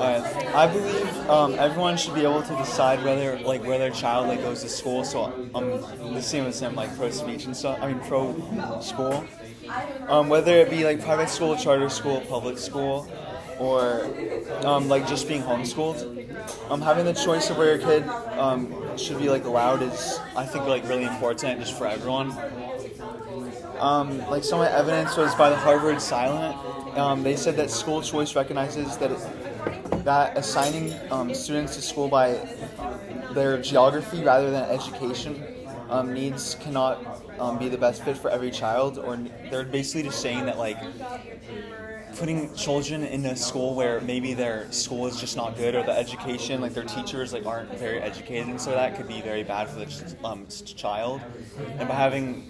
I believe everyone should be able to decide where their child goes to school. So I'm the same as him, like pro speech and stuff. I mean pro school. Whether it be like private school, charter school, public school, or just being homeschooled. Having the choice of where your kid should be allowed is, I think, really important just for everyone. Some of the evidence was by the Harvard Silent. They said that school choice recognizes that assigning students to school by their geography rather than education needs cannot be the best fit for every child. Or they're basically just saying that putting children in a school where maybe their school is just not good, or the education, their teachers aren't very educated, and so that could be very bad for the child. And by having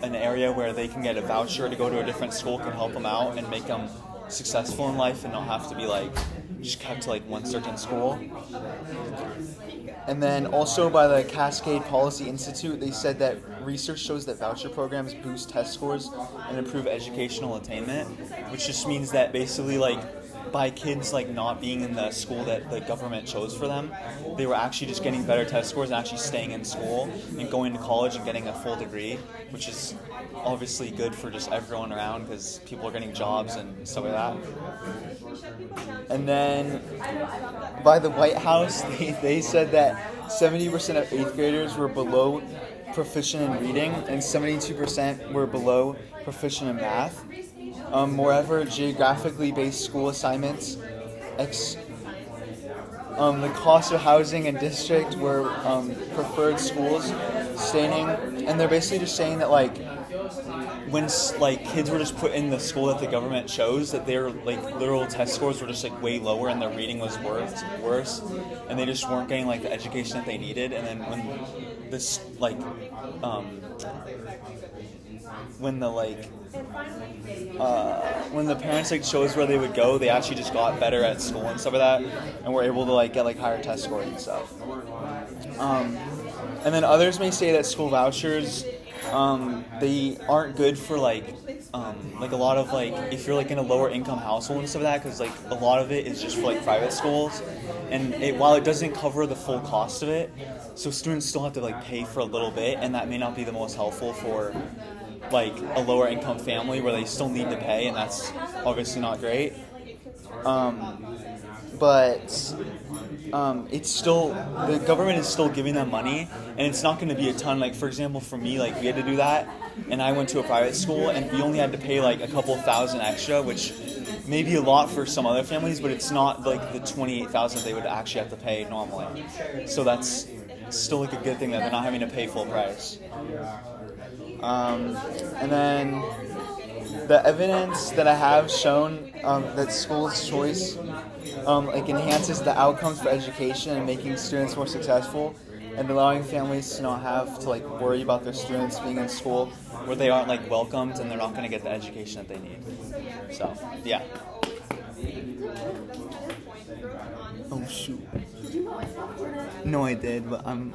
an area where they can get a voucher to go to a different school can help them out and make them successful in life and not have to be just kept to one certain school. And then also by the Cascade Policy Institute, they said that research shows that voucher programs boost test scores and improve educational attainment, which just means that basically by kids not being in the school that the government chose for them, they were actually just getting better test scores and actually staying in school and going to college and getting a full degree, which is obviously good for just everyone around because people are getting jobs and stuff like that. And then by the White House, they said that 70% of 8th graders were below proficient in reading and 72% were below proficient in math. Moreover, geographically based school assignments, the cost of housing and district were preferred schools, stating, and they're basically just saying that when kids were just put in the school that the government chose, that their literal test scores were just way lower and their reading was worse, and they just weren't getting the education that they needed. And then when this when the parents chose where they would go, they actually just got better at school and stuff like that, and were able to get higher test scores and stuff. And then others may say that school vouchers they aren't good for a lot of if you're in a lower income household and stuff like that, because a lot of it is just for private schools, and while it doesn't cover the full cost of it, so students still have to pay for a little bit, and that may not be the most helpful for a lower income family where they still need to pay, and that's obviously not great. But it's still, the government is still giving them money, and it's not going to be a ton. For example, for me, we had to do that, and I went to a private school, and we only had to pay a couple thousand extra, which may be a lot for some other families, but it's not the $28,000 they would actually have to pay normally. So that's still a good thing that they're not having to pay full price. And then the evidence that I have shown that school's choice enhances the outcomes for education and making students more successful, and allowing families to not have to worry about their students being in school where they aren't welcomed and they're not going to get the education that they need. So yeah. Oh shoot. No, I did, but I'm